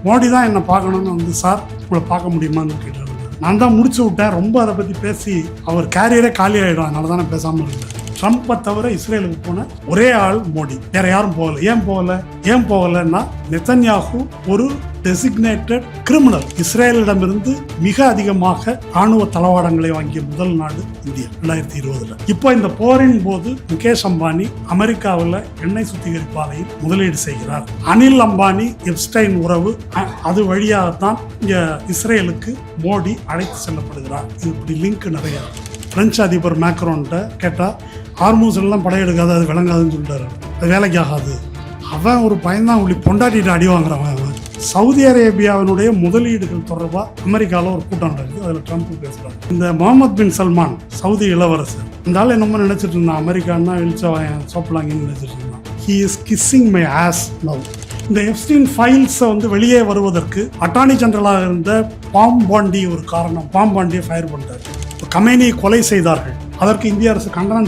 மோடி தான் என்னை பார்க்கணும்னு வந்து சார் உங்களை பார்க்க முடியுமான்னு கேட்டார். நான் தான் முடிச்சு விட்டேன், ரொம்ப அதை பற்றி பேசி அவர் கேரியரே காலி ஆகிடும், அதனால தான் நான் பேசாமல் இருந்தேன். ட்ரம்ப்பை தவிர இஸ்ரேலுக்கு போன ஒரே ஆள் மோடி, வேற யாரும் போகல. ஏன் போகலன்னா நெத்தன்யாகு ஒரு டெசிக்னேட்டட் கிரிமினல். இஸ்ரேலிடமிருந்து மிக அதிகமாக ராணுவ தளவாடங்களை வாங்கிய முதல் நாடு இந்தியா 2020. இப்போ இந்த போரின் போது முகேஷ் அம்பானி அமெரிக்காவில் எண்ணெய் சுத்திகரிப்பு ஆலையில் முதலீடு செய்கிறார். அனில் அம்பானி எப்ஸ்டைன் உறவு, அது வழியாகத்தான் இங்க இஸ்ரேலுக்கு மோடி அழைத்து செல்லப்படுகிறார். இது இப்படி லிங்க் நிறைய. பிரெஞ்சு அதிபர் மேக்ரோன்ட்ட கேட்டா ஹார்மூஸ் எல்லாம் படையெடுக்காது, அது விளங்காதுன்னு சொல்லிட்டாரு. அது வேலைக்கு ஆகாது. அவன் ஒரு பயன்தான் உள்ளி பொண்டாட்டிட்டு அடி வாங்குறவன். அவன் சவுதி அரேபியாவினுடைய முதலீடுகள் தொடர்பாக அமெரிக்காவில் ஒரு கூட்டம் நடக்குது. அதில் ட்ரம்ப் பேசுகிறார். இந்த முகமது பின் சல்மான் சவுதி இளவரசர், இந்த ஆள் என்னமோ நினைச்சிட்டு இருந்தான் அமெரிக்கான்னா இழிச்சவன் சோப்பலாங்கன்னு நினைச்சிட்டு இருந்தான். He is kissing my as now. இந்த எப்ஸ்டீன் ஃபைல்ஸை வந்து வெளியே வருவதற்கு அட்டார்னி ஜெனரலாக இருந்த பாம்பாண்டி ஒரு காரணம். பாம்பாண்டியை ஃபயர் பண்ணிட்டார். கமேனியை கொலை செய்தார்கள். அதற்கு இந்திய அரசு கண்டனம்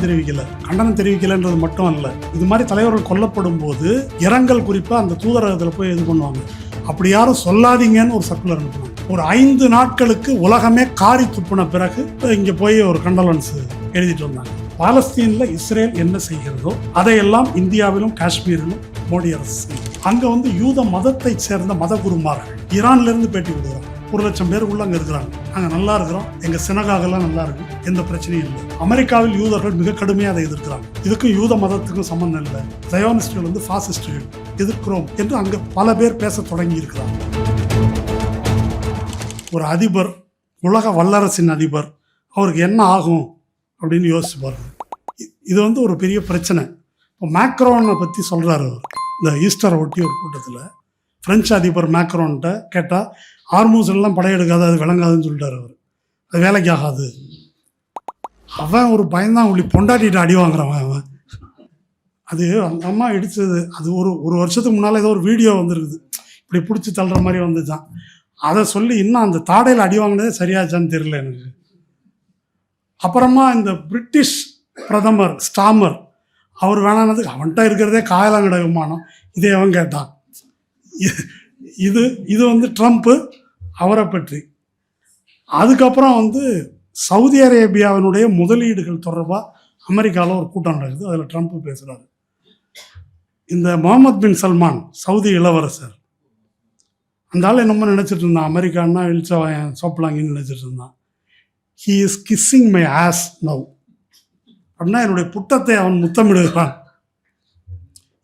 தெரிவிக்கலன்றது மட்டும் அல்ல, இது மாதிரி தலைவர்கள் கொல்லப்படும் போது இரங்கல் குறிப்பா அந்த தூதரகத்தில் போய் இது பண்ணுவாங்க. அப்படி யாரும் சொல்லாதீங்கன்னு ஒரு சர்க்குலர் அனுப்புவாங்க. ஒரு 5 நாட்களுக்கு உலகமே காரி துப்புன பிறகு இங்க போய் ஒரு கண்டலன்ஸ் எழுதிட்டு வந்தாங்க. பாலஸ்தீன்ல இஸ்ரேல் என்ன செய்கிறதோ அதையெல்லாம் இந்தியாவிலும் காஷ்மீரிலும் மோடி அரசு செய்யும். அங்க வந்து யூத மதத்தை சேர்ந்த மத குருமார்கள் ஈரான்ல இருந்து பேட்டி விடுகிறாங்க. 1,00,000 பேர் உள்ள அங்கே இருக்கிறாங்க. நாங்கள் நல்லா இருக்கிறோம், எங்கள் சினகாகலாம் நல்லா இருக்கும், எந்த பிரச்சனையும் இல்லை. அமெரிக்காவில் யூதர்கள் மிக கடுமையாக அதை எதிர்க்கிறாங்க. இதுக்கும் யூத மதத்துக்கும் சம்பந்தம் இல்லை. ஜயோனிஸ்டுகள் வந்து ஃபாசிஸ்டுகள் எதிர்க்கிறோம் என்று அங்கே பல பேர் பேச தொடங்கி இருக்கிறாங்க. ஒரு அதிபர், உலக வல்லரசின் அதிபர், அவருக்கு என்ன ஆகும் அப்படின்னு யோசிச்சு பாருங்க. இது வந்து ஒரு பெரிய பிரச்சனை. இப்போ மேக்ரோனை பற்றி சொல்கிறாரு அவர். இந்த ஈஸ்டரை ஒட்டி ஒரு கூட்டத்தில் பிரெஞ்சு அதிபர் மேக்ரோன்ட்ட கேட்டால் ஹார்மூஸ் எல்லாம் படையெடுக்காது, அது விளங்காதுன்னு சொல்லிட்டார் அவர். அது வேலைக்கு ஆகாது. அவன் ஒரு பயன்தான் உள்ளி பொண்டாட்டிட்டு அடி வாங்குறவன். அவன் அது அந்த அம்மா இடிச்சது, அது ஒரு வருஷத்துக்கு முன்னால் ஏதோ ஒரு வீடியோ வந்துருக்குது, இப்படி பிடிச்சி தள்ளுற மாதிரி வந்துச்சான். அதை சொல்லி இன்னும் அந்த தாடையில் அடி வாங்கினதே சரியாச்சான்னு தெரியல எனக்கு. அப்புறமா இந்த பிரிட்டிஷ் பிரதமர் ஸ்டாமர், அவர் வேணானதுக்கு அவன்கிட்ட இருக்கிறதே காயலாங்கட விமானம், இதே அவன் கேட்டான். இது வந்து ட்ரம்ப்பு அவரை பற்றி. அதுக்கப்புறம் வந்து சவுதி அரேபியாவினுடைய முதலீடுகள் தொடர்பாக அமெரிக்காவில் ஒரு கூட்டம் நடக்குது. அதில் ட்ரம்ப் பேசுகிறாரு. இந்த முகமது பின் சல்மான் சவுதி இளவரசர், அந்த ஆள் என்னமோ நினச்சிட்டு இருந்தான் அமெரிக்கான்னா இழிச்சவன் சோப்பலாங்கன்னு நினச்சிட்டு இருந்தான். He is kissing my as now அப்படின்னா என்னுடைய புட்டத்தை அவன் முத்தமிடுகிறான்.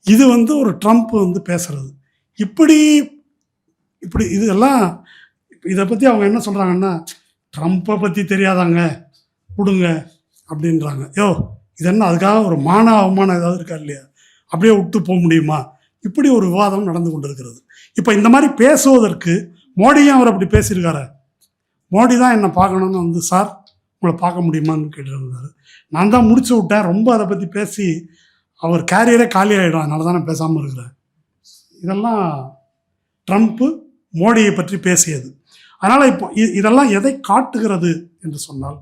இது வந்து ஒரு ட்ரம்ப் வந்து பேசுறது. இப்படி இதெல்லாம் இதை பற்றி அவங்க என்ன சொல்கிறாங்கன்னா, ட்ரம்ப்பை பற்றி தெரியாதாங்க கொடுங்க அப்படின்றாங்க. இது என்ன அதுக்காக ஒரு அவமானம் ஏதாவது இருக்கா இல்லையா, அப்படியே விட்டு போக முடியுமா? இப்படி ஒரு விவாதம் நடந்து கொண்டு இருக்கிறது. இப்போ இந்த மாதிரி பேசுவதற்கு மோடியும் அவர் அப்படி பேசியிருக்காரு. மோடி தான் என்னை பார்க்கணும்னு வந்து சார் உங்களை பார்க்க முடியுமான்னு கேட்டுருந்தாரு. நான் தான் முடிச்சு விட்டேன், ரொம்ப அதை பற்றி பேசி அவர் கேரியரே காலி ஆகிடும், அதனால தான் நான் பேசாமல் இருக்கிறேன். இதெல்லாம் ட்ரம்ப்பு மோடியை பற்றி பேசியது. அதனால் இப்போ இதெல்லாம் எதை காட்டுகிறது என்று சொன்னால்,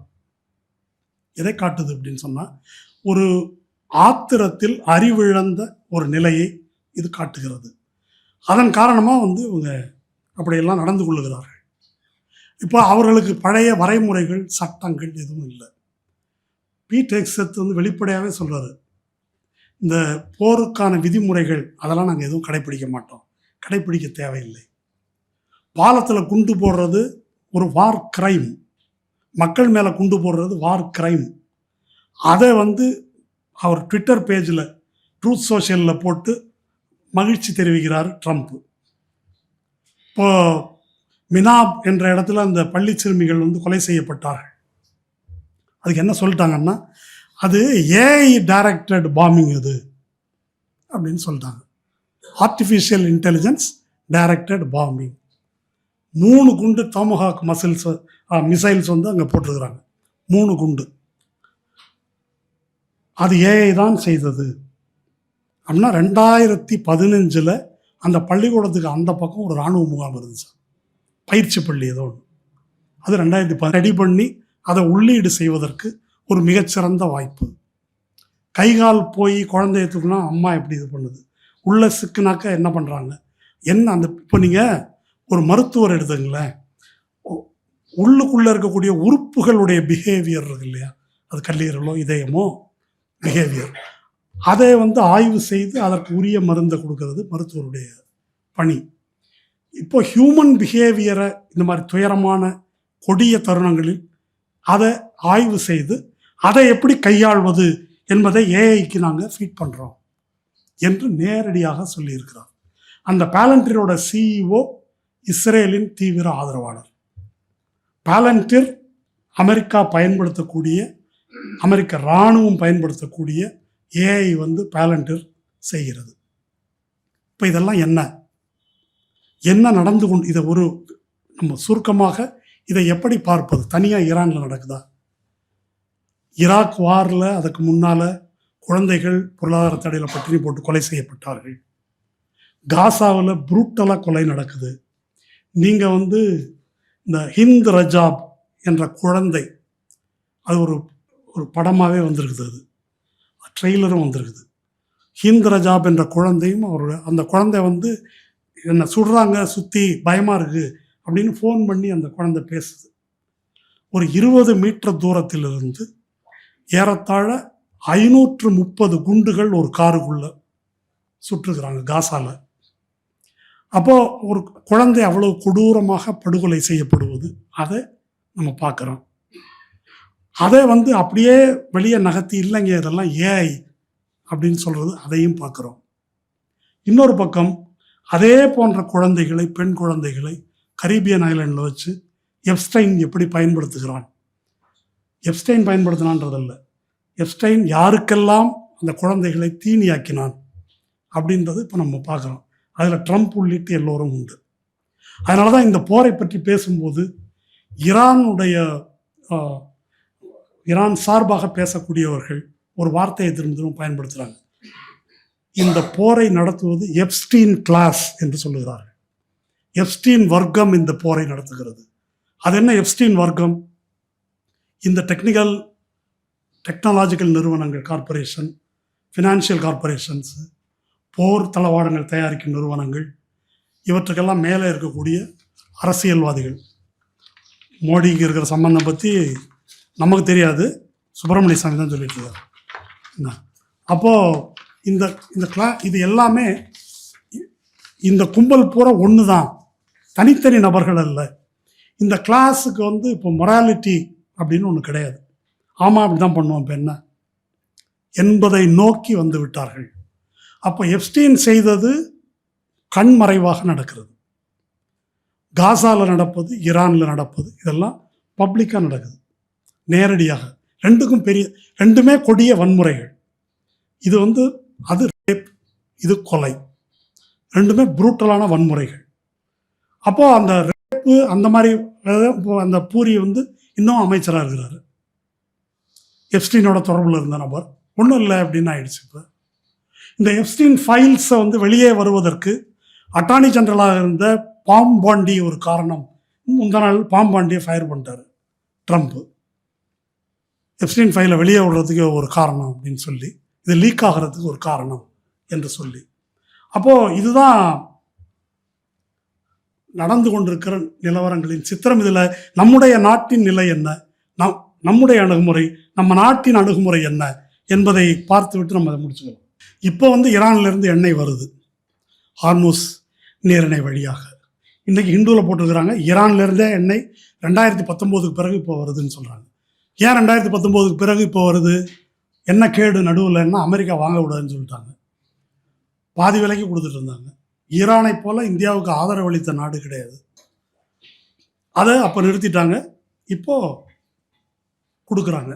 எதை காட்டுது அப்படின்னு சொன்னால், ஒரு ஆத்திரத்தில் அறிவிழந்த ஒரு நிலையை இது காட்டுகிறது. அதன் காரணமாக வந்து இவங்க அப்படியெல்லாம் நடந்து கொள்ளுகிறார்கள். இப்போ அவர்களுக்கு பழைய வரைமுறைகள் சட்டங்கள் எதுவும் இல்லை. பீட் ஹெக்ஸத் வந்து வெளிப்படையாகவே சொல்கிறாரு, இந்த போருக்கான விதிமுறைகள் அதெல்லாம் நாங்கள் எதுவும் கடைப்பிடிக்க மாட்டோம், கடைப்பிடிக்க தேவையில்லை. பாலத்தில் குண்டு போடுறது ஒரு வார் கிரைம், மக்கள் மேலே குண்டு போடுறது வார் கிரைம். அதை வந்து அவர் ட்விட்டர் பேஜில் ட்ரூத் சோஷியலில் போட்டு மகிழ்ச்சி தெரிவிக்கிறார் ட்ரம்ப். இப்போ மினாப் என்ற இடத்துல அந்த பள்ளி சிறுமிகள் வந்து கொலை செய்யப்பட்டார்கள். அதுக்கு என்ன சொல்லிட்டாங்கன்னா, அது ஏஐ டைரக்டட் பாம்பிங் அது அப்படின்னு சொல்லிட்டாங்க. Artificial intelligence directed bombing. 3 குண்டு டோமஹாக் மிசைல்ஸ் வந்து அங்கே போட்டிருக்கிறாங்க. 3 குண்டு. அது ஏஐ தான் செய்தது அப்படின்னா 2015 அந்த பள்ளிக்கூடத்துக்கு அந்த பக்கம் ஒரு இராணுவ முகாம் இருந்துச்சு, பயிற்சி பள்ளி ஏதோ ஒன்று. அது 2010 ரெடி பண்ணி அதை உள்ளீடு செய்வதற்கு ஒரு மிகச்சிறந்த வாய்ப்பு. கைகால் போய் குழந்தைய தூக்குனா அம்மா எப்படி இது பண்ணுது, உள்ள சிக்குனாக்க என்ன பண்ணுறாங்க, என்ன அந்த இப்போ நீங்கள் ஒரு மருத்துவர் எடுத்துங்களேன், உள்ளுக்குள்ளே இருக்கக்கூடிய உறுப்புகளுடைய பிஹேவியர் இருக்கு இல்லையா, அது கல்லீரலோ இதயமோ பிஹேவியர், அதை ஆய்வு செய்து அதற்கு உரிய மருந்தை கொடுக்கறது மருத்துவருடைய பணி. இப்போ ஹியூமன் பிஹேவியரை இந்த மாதிரி துயரமான கொடிய தருணங்களில் அதை ஆய்வு செய்து அதை எப்படி கையாள்வது என்பதை ஏஐக்கு நாங்கள் ஃபீட் பண்ணுறோம் என்று நேரடியாக சொல்லியிருக்கிறார். அந்த பாலண்டியரோட சிஇஓ இஸ்ரேலின் தீவிர ஆதரவாளர். பாலண்டியர் அமெரிக்கா பயன்படுத்தக்கூடிய, அமெரிக்க இராணுவம் பயன்படுத்தக்கூடிய ஏஐ பாலண்டியர் செய்கிறது. இப்போ இதெல்லாம் என்ன நடந்து கொண்டு, இதை நம்ம சுருக்கமாக இதை எப்படி பார்ப்பது? தனியாக ஈரானில் நடக்குதா? ஈராக் வாரில் அதுக்கு முன்னால் குழந்தைகள் பொருளாதார தடையில் பட்டினி போட்டு கொலை செய்யப்பட்டார்கள். காசாவில் புரூட்டலாக கொலை நடக்குது. நீங்கள் இந்த ஹிந்த் ரஜாப் என்ற குழந்தை, அது ஒரு படமாகவே வந்திருக்குது, அது ட்ரெய்லரும் வந்திருக்குது. ஹிந்த் ரஜாப் என்ற குழந்தையும் அந்த குழந்தை என்ன சுடுறாங்க, சுற்றி பயமாக இருக்குது அப்படின்னு ஃபோன் பண்ணி அந்த குழந்தை பேசுது. ஒரு 20 மீட்டர் தூரத்திலிருந்து ஏறத்தாழ 530 குண்டுகள் ஒரு காருக்குள்ள சுட்டுருக்குறாங்க காசாவில். அப்போது ஒரு குழந்தை அவ்வளோ கொடூரமாக படுகொலை செய்யப்படுவது அதை நம்ம பார்க்குறோம். அதை அப்படியே வெளியே நகர்த்தி இல்லைங்க இதெல்லாம் ஏஐ அப்படின்னு சொல்கிறது, அதையும் பார்க்குறோம். இன்னொரு பக்கம் அதே போன்ற குழந்தைகளை, பெண் குழந்தைகளை கரீபியன் ஐலாண்டில் வச்சு எப்ஸ்டைன் எப்படி பயன்படுத்துகிறான். எப்ஸ்டைன் பயன்படுத்தினான்றதில்ல, எப்ஸ்டைன் யாருக்கெல்லாம் அந்த குழந்தைகளை தீனியாக்கினான் அப்படின்றது இப்போ நம்ம பார்க்குறோம். அதில் ட்ரம்ப் உள்ளிட்டு எல்லோரும் உண்டு. அதனால தான் இந்த போரை பற்றி பேசும்போது ஈரான் சார்பாக பேசக்கூடியவர்கள் ஒரு வார்த்தையை திரும்ப திரும்ப பயன்படுத்துகிறாங்க. இந்த போரை நடத்துவது எப்ஸ்டீன் கிளாஸ் என்று சொல்லுகிறார்கள். எப்ஸ்டீன் வர்க்கம் இந்த போரை நடத்துகிறது. அது என்ன எப்ஸ்டீன் வர்க்கம்? இந்த டெக்னாலஜிக்கல் நிறுவனங்கள், கார்பரேஷன், ஃபினான்ஷியல் கார்பரேஷன்ஸ், போர் தளவாடங்கள் தயாரிக்கும் நிறுவனங்கள், இவற்றுக்கெல்லாம் மேலே இருக்கக்கூடிய அரசியல்வாதிகள். மோடிக்கு இருக்கிற சம்பந்தம் பற்றி நமக்கு தெரியாது, சுப்பிரமணிய சாமி தான் சொல்லிட்டு இருக்கார். அப்போது இது எல்லாமே இந்த கும்பல் பூரா ஒன்று தான், தனித்தனி நபர்கள் அல்ல. இந்த கிளாஸுக்கு இப்போ மொராலிட்டி அப்படின்னு ஒன்று கிடையாது. ஆமாம் அப்படி தான் பண்ணுவோம் இப்போ என்ன என்பதை நோக்கி வந்து விட்டார்கள். அப்போ எப்ஸ்டீன் செய்தது கண்மறைவாக நடக்கிறது. காசாவில் நடப்பது, ஈரானில் நடப்பது, இதெல்லாம் பப்ளிக்காக நடக்குது, நேரடியாக. ரெண்டுமே கொடிய வன்முறைகள். இது அது ரேப், இது கொலை, ரெண்டுமே புரூட்டலான வன்முறைகள். அப்போது அந்த ரேப்பு அந்த மாதிரி அந்த பூரி இன்னும் அமைச்சராக இருக்கிறாரு. எப்ஸ்டீனோட தொடர்பில் இருந்த நபர் ஒன்றும் இல்லை அப்படின்னு ஆயிடுச்சு. இப்போ இந்த எப்ஸ்டீன் ஃபைல்ஸை வெளியே வருவதற்கு அட்டார்னி ஜெனரலாக இருந்த பாம் பாண்டி ஒரு காரணம். முந்தா நாள் பாம் பாண்டியை ஃபயர் பண்ணிட்டார் ட்ரம்ப், எப்ஸ்டீன் ஃபைலை வெளியே விடுறதுக்கு ஒரு காரணம் அப்படின்னு சொல்லி, இது லீக் ஆகிறதுக்கு ஒரு காரணம் என்று சொல்லி. அப்போது இதுதான் நடந்து கொண்டிருக்கிற நிலவரங்களின் சித்திரம். இதில் நம்முடைய நாட்டின் நிலை என்ன, நம்முடைய அணுகுமுறை, நம்ம நாட்டின் அணுகுமுறை என்ன என்பதை பார்த்துவிட்டு நம்ம அதை முடிச்சுக்கலாம். இப்போ ஈரான்லேருந்து எண்ணெய் வருது ஹார்முஸ் நீரிணை வழியாக. இன்றைக்கி ஹிந்துவில் போட்டிருக்கிறாங்க ஈரான்லேருந்தே எண்ணெய் 2019 பிறகு இப்போ வருதுன்னு சொல்கிறாங்க. ஏன் 2019 பிறகு இப்போ வருது? என்ன கேடு நடுவில்னா அமெரிக்கா வாங்க விடாதுன்னு சொல்லிட்டாங்க. பாதி விலைக்கு கொடுத்துட்டு இருந்தாங்க. ஈரானை போல் இந்தியாவுக்கு ஆதரவளித்த நாடு கிடையாது. அதை அப்போ நிறுத்திட்டாங்க, இப்போது கொடுக்குறாங்க.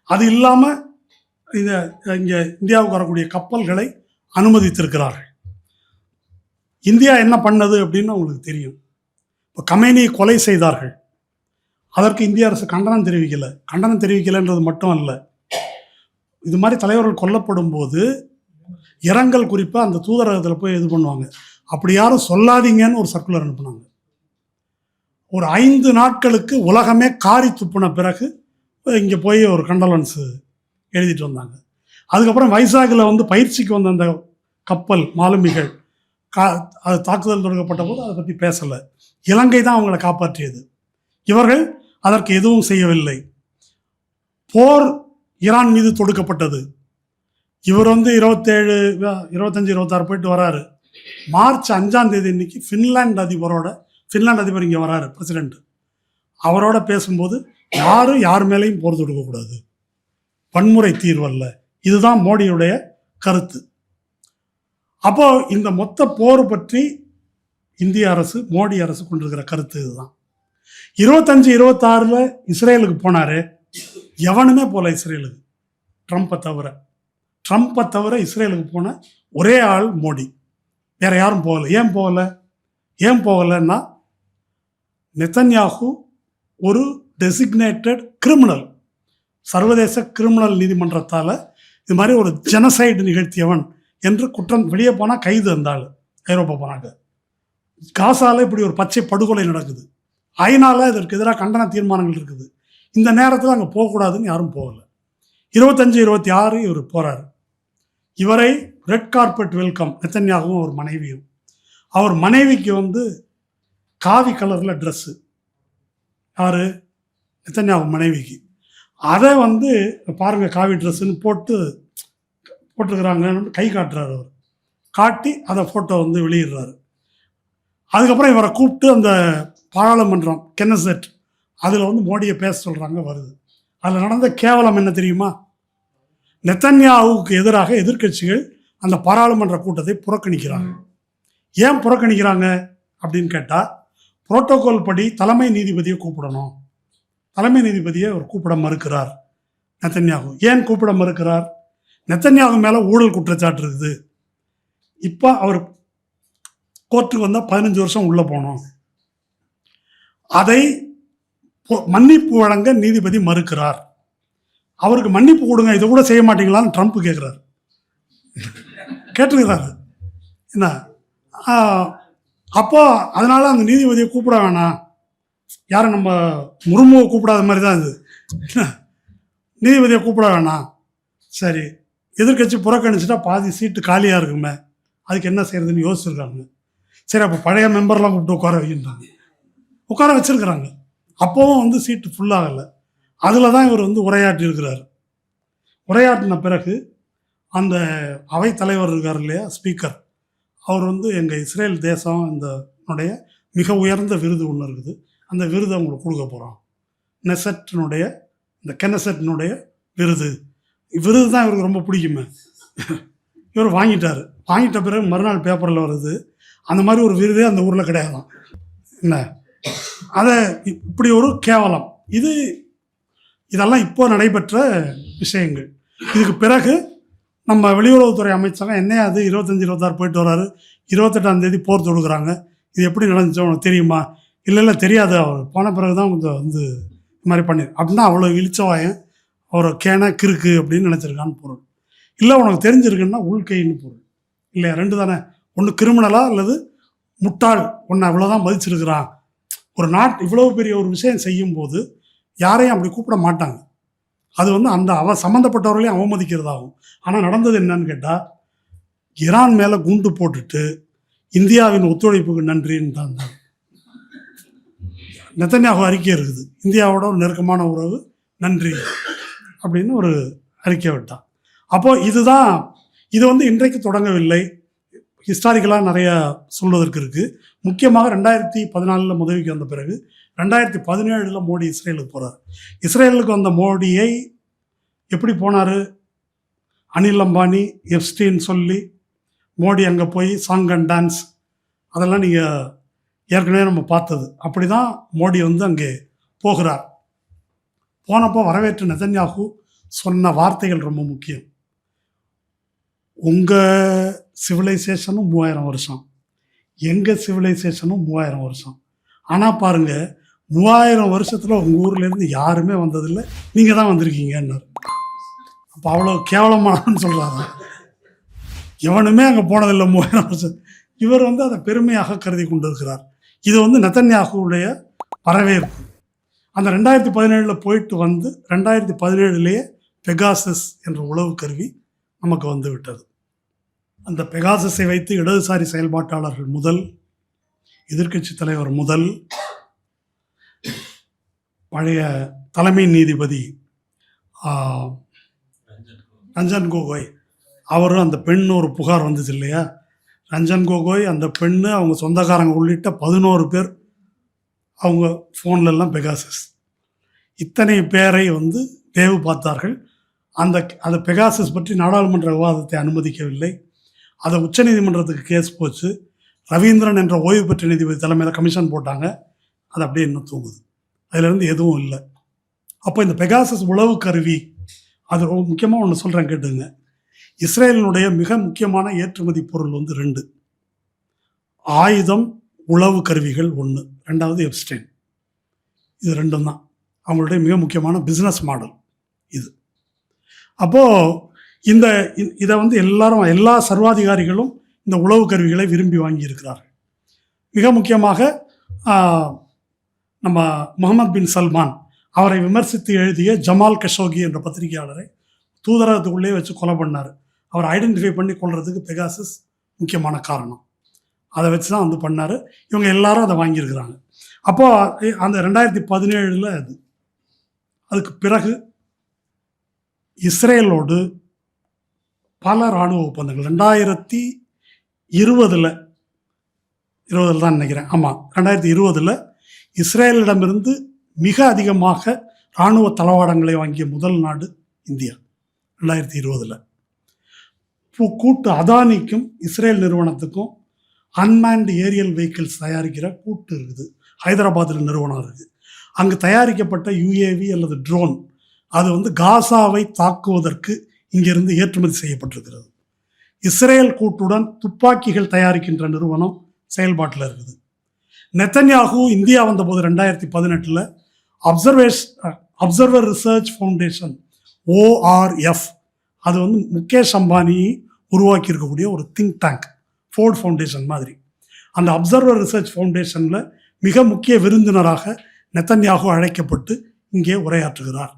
அது இல்லாமல் இங்கே இந்தியாவுக்கு வரக்கூடிய கப்பல்களை அனுமதித்திருக்கிறார்கள். இந்தியா என்ன பண்ணது அப்படின்னு அவங்களுக்கு தெரியும். இப்போ கமேனியை கொலை செய்தார்கள், அதற்கு இந்திய அரசு கண்டனம் தெரிவிக்கலைன்றது மட்டும் அல்ல, இது மாதிரி தலைவர்கள் கொல்லப்படும் போது இரங்கல் குறிப்பாக அந்த தூதரகத்தில் போய் இது பண்ணுவாங்க. அப்படி யாரும் சொல்லாதீங்கன்னு ஒரு சர்க்குலர் அனுப்புனாங்க. ஒரு 5 நாட்களுக்கு உலகமே காரி துப்புன பிறகு இங்கே போய் ஒரு கண்டலன்ஸு எழுதிட்டு வந்தாங்க. அதுக்கப்புறம் வைசாகில் பயிற்சிக்கு வந்த அந்த கப்பல் மாலுமிகள் அது தாக்குதல் தொடங்கப்பட்ட போது அதை பற்றி பேசலை. இலங்கை தான் அவங்களை காப்பாற்றியது. இவர்கள் அதற்கு எதுவும் செய்யவில்லை. போர் ஈரான் மீது தொடுக்கப்பட்டது. இவர் 27, 25, 26 போயிட்டு வராரு. மார்ச் 5ஆம் தேதி இன்னைக்கு ஃபின்லாந்து அதிபர் இங்கே வராரு, பிரசிடென்ட். அவரோட பேசும்போது யாரும் யார் மேலேயும் போர் தொடுக்கக்கூடாது, வன்முறை தீர்வல்ல, இதுதான் மோடியுடைய கருத்து. அப்போ இந்த மொத்த போர் பற்றி இந்திய அரசு, மோடி அரசு கொண்டிருக்கிற கருத்து இதுதான். 25, 26 இஸ்ரேலுக்கு போனாரு. எவனுமே போல இஸ்ரேலுக்கு, ட்ரம்ப்பை தவிர இஸ்ரேலுக்கு போன ஒரே ஆள் மோடி. வேற யாரும் போகல. ஏன் போகலன்னா, நெத்தன்யாகு ஒரு டெசிக்னேட்டட் கிரிமினல், சர்வதேச கிரிமினல் நீதிமன்றத்தால் இது மாதிரி ஒரு ஜெனசைடு நிகழ்த்தியவன் என்று குற்றம். வெளியே போனால் கைது. இருந்தாலும் ஐரோப்பா போனாங்க. காசால இப்படி ஒரு பச்சை படுகொலை நடக்குது. ஐநால இதற்கு எதிராக கண்டன தீர்மானங்கள் இருக்குது. இந்த நேரத்தில் அங்கே போகக்கூடாதுன்னு யாரும் போகலை. 25, 26 இவர் போகிறார். இவரை ரெட் கார்பெட் வெல்கம், நெத்தன்யாகவும் அவர் மனைவியும். அவர் மனைவிக்கு காவி கலரில் ட்ரெஸ்ஸு, யார், நெத்தன்யாகு மனைவிக்கு. அதை பாருங்க காவி ட்ரெஸ்ஸுன்னு போட்டுருக்குறாங்க, கை காட்டுறாரு. அவர் காட்டி அதை ஃபோட்டோ வெளியிடுறாரு. அதுக்கப்புறம் இவரை கூப்பிட்டு அந்த பாராளுமன்றம் கென்னசெட் அதில் மோடியை பேச சொல்கிறாங்க. வருது. அதில் நடந்த கேவலம் என்ன தெரியுமா? நெத்தன்யாகுவுக்கு எதிராக எதிர்க்கட்சிகள் அந்த பாராளுமன்ற கூட்டத்தை புறக்கணிக்கிறாங்க. ஏன் புறக்கணிக்கிறாங்க அப்படின்னு கேட்டால், புரோட்டோகால் படி தலைமை நீதிபதியை கூப்பிடணும். தலைமை நீதிபதியை அவர் கூப்பிட மறுக்கிறார் நெத்தன்யாகு. ஏன் கூப்பிட மறுக்கிறார்? நெத்தன்யாகு மேலே ஊழல் குற்றச்சாட்டு இருக்குது. இப்போ அவர் கோர்ட்டுக்கு வந்தால் 15 வருஷம் உள்ளே போனோம். அதை மன்னிப்பு வழங்க நீதிபதி மறுக்கிறார். அவருக்கு மன்னிப்பு கொடுங்க, இதை கூட செய்ய மாட்டீங்களான்னு ட்ரம்ப் கேட்குறாரு. கேட்டுக்கிறாரு என்ன. அப்போ அதனால அந்த நீதிபதியை கூப்பிட வேணாம். யாரும் நம்ம முர்முவை கூப்பிடாத மாதிரி தான் இது. நீதிபதியை கூப்பிட வேணாம். சரி, எதிர்கட்சி புறக்கணிச்சுட்டா பாதி சீட்டு காலியாக இருக்குமே, அதுக்கு என்ன செய்யறதுன்னு யோசிச்சிருக்காங்க. சரி, அப்போ பழைய மெம்பர்லாம் கூப்பிட்டு உட்கார வைக்கின்றாங்க. உட்கார வச்சிருக்கிறாங்க. அப்போவும் சீட்டு ஃபுல்லாகலை. அதில் தான் இவர் உரையாற்றியிருக்கிறார். உரையாற்றின பிறகு அந்த அவைத்தலைவர் இருக்கார் இல்லையா, ஸ்பீக்கர், அவர் எங்கள் இஸ்ரேல் தேசம் இந்த மிக உயர்ந்த விருது ஒன்று இருக்குது, அந்த விருதை அவங்களுக்கு கொடுக்க போகிறோம். இந்த கென்னசெட்டினுடைய விருது தான் இவருக்கு ரொம்ப பிடிக்குமே. இவர் வாங்கிட்டார். வாங்கிட்ட பிறகு மறுநாள் பேப்பரில் வருது, அந்த மாதிரி ஒரு விருதே அந்த ஊரில் கிடையாதான். என்ன அதை இப்படி ஒரு கேவலம். இதெல்லாம் இப்போ நடைபெற்ற விஷயங்கள். இதுக்கு பிறகு நம்ம வெளியுறவுத்துறை அமைச்சகம் என்ன அது 25, 26 போயிட்டு வர்றாரு, 28ஆம் தேதி போர் தொடுக்கிறாங்க. இது எப்படி நடந்துச்சோ உனக்கு தெரியுமா? இல்லை தெரியாது, அவர் போன பிறகு தான் கொஞ்சம் இது மாதிரி பண்ணி அப்படின்னா அவ்வளோ இழிச்சவாயன், அவர் கிறுக்கு அப்படின்னு நினச்சிருக்கான்னு பொருள். இல்லை உனக்கு தெரிஞ்சிருக்குன்னா உள்கைன்னு பொருள். இல்லையா? 2 தானே. ஒன்று கிரிமினலாக அல்லது முட்டாள், ஒன்று அவ்வளோதான் மதிச்சிருக்கிறான். ஒரு இவ்வளோ பெரிய ஒரு விஷயம் செய்யும்போது யாரையும் அப்படி கூப்பிட மாட்டாங்க. அது அந்த சம்மந்தப்பட்டவர்களையும் அவமதிக்கிறதாகும். ஆனால் நடந்தது என்னன்னு கேட்டால், ஈரான் மேலே குண்டு போட்டுட்டு இந்தியாவின் ஒத்துழைப்புக்கு நன்றின்னு தான் இருந்தாங்க. நெத்தன்யாகு அறிக்கை இருக்குது, இந்தியாவோட ஒரு நெருக்கமான உறவு, நன்றி அப்படின்னு ஒரு அறிக்கை விட்டான். அப்போது இது இன்றைக்கு தொடங்கவில்லை. ஹிஸ்டாரிக்கலாக நிறைய சொல்வதற்கு இருக்குது. முக்கியமாக 2014 உதவிக்கு வந்த பிறகு 2017 மோடி இஸ்ரேலுக்கு போகிறார். இஸ்ரேலுக்கு வந்த மோடியை எப்படி போனார்? அனில் அம்பானி, எப்ஸ்டீன் சொல்லி மோடி அங்கே போய் சாங் அண்ட் டான்ஸ், அதெல்லாம் நீங்கள் ஏற்கனவே நம்ம பார்த்தது. அப்படி தான் மோடி அங்கே போகிறார். போனப்போ வரவேற்று நெத்தன்யாகு சொன்ன வார்த்தைகள் ரொம்ப முக்கியம். உங்கள் சிவிலைசேஷனும் 3000 வருஷம், எங்கள் சிவிலைசேஷனும் 3000 வருஷம். ஆனால் பாருங்கள், 3000 வருஷத்தில் உங்கள் ஊர்லேருந்து யாருமே வந்ததில்லை, நீங்கள் தான் வந்திருக்கீங்கன்னாரு. அப்போ அவ்வளோ கேவலமானன்னு சொல்கிறாங்க. எவனுமே அங்கே போனதில்லை 3000 வருஷம். இவர் அதை பெருமையாக கருதி கொண்டிருக்கிறார். இது நெத்தன்யாகுவுடைய வரவேற்பு. அந்த 2017 போயிட்டு 2017 பெகாசஸ் என்ற உளவு கருவி நமக்கு விட்டது. அந்த பெகாசஸை வைத்து இடதுசாரி செயல்பாட்டாளர்கள் முதல் எதிர்க்கட்சி தலைவர் முதல் பழைய தலைமை நீதிபதி ரஞ்சன் கோகோய், அவரும் அந்த பெண் ஒரு புகார் வந்தது இல்லையா, ரஞ்சன் கோகோய், அந்த பெண்ணு, அவங்க சொந்தக்காரங்க உள்ளிட்ட 11 பேர் அவங்க ஃபோன்லெல்லாம் பெகாசஸ். இத்தனை பேரை தேவு பார்த்தார்கள். அந்த பெகாசஸ் பற்றி நாடாளுமன்ற விவாதத்தை அனுமதிக்கவில்லை. அதை உச்சநீதிமன்றத்துக்கு கேஸ் போச்சு. ரவீந்திரன் என்ற ஓய்வு பெற்ற நீதிபதி தலைமையில் கமிஷன் போட்டாங்க. அது அப்படியே இன்னும் தூங்குது. அதிலிருந்து எதுவும் இல்லை. அப்போ இந்த பெகாசஸ் உளவு கருவி, அது ரொம்ப முக்கியமாக ஒன்று சொல்கிறேன் கேட்டுங்க. இஸ்ரேலினுடைய மிக முக்கியமான ஏற்றுமதி பொருள் 2: ஆயுதம், உளவு கருவிகள் 1, 2வது எப்ஸ்டைன். இது 2 தான் அவங்களுடைய மிக முக்கியமான பிஸ்னஸ் மாடல் இது. அப்போது இதை எல்லாரும், எல்லா சர்வாதிகாரிகளும் இந்த உளவு கருவிகளை விரும்பி வாங்கி இருக்கிறார்கள். மிக முக்கியமாக நம்ம முகமது பின் சல்மான் அவரை விமர்சித்து எழுதிய ஜமால் கஷோகி என்ற பத்திரிகையாளரை தூதரகத்துக்குள்ளே வச்சு கொலை பண்ணார். அவர் ஐடென்டிஃபை பண்ணி கொள்றதுக்கு பெகாசஸ் முக்கியமான காரணம். அதை வச்சு தான் பண்ணார். இவங்க எல்லாரும் அதை வாங்கியிருக்கிறாங்க. அப்போது அந்த 2017 அதுக்கு பிறகு இஸ்ரேலோடு பல இராணுவ ஒப்பந்தங்கள் 2020 தான் நினைக்கிறேன். ஆமாம், 2020 இஸ்ரேலிடமிருந்து மிக அதிகமாக இராணுவ தளவாடங்களை வாங்கிய முதல் நாடு இந்தியா. 2020 கூட்டு அதானிக்கும் இஸ்ரேல் நிறுவனத்துக்கும் அன்மேன்டு ஏரியல் வெஹிக்கிள்ஸ் தயாரிக்கிற கூட்டு இருக்குது. ஹைதராபாத்தில் நிறுவனம் இருக்குது. அங்கு தயாரிக்கப்பட்ட யுஏவி அல்லது ட்ரோன் அது காசாவை தாக்குவதற்கு இங்கிருந்து ஏற்றுமதி செய்யப்பட்டிருக்கிறது. இஸ்ரேல் கூட்டுடன் துப்பாக்கிகள் தயாரிக்கின்ற நிறுவனம் செயல்பாட்டில் இருக்குது. நெத்தன்யாகு இந்தியா வந்தபோது 2018 அப்சர்வர் ரிசர்ச் ஃபவுண்டேஷன் ORF, அது முகேஷ் அம்பானி உருவாக்கி இருக்கக்கூடிய ஒரு திங்க் டேங்க், ஃபோர்ட் ஃபவுண்டேஷன் மாதிரி. அந்த அப்சர்வர் ரிசர்ச் ஃபவுண்டேஷனில் மிக முக்கிய விருந்தினராக நெத்தன்யாகு அழைக்கப்பட்டு இங்கே உரையாற்றுகிறார்.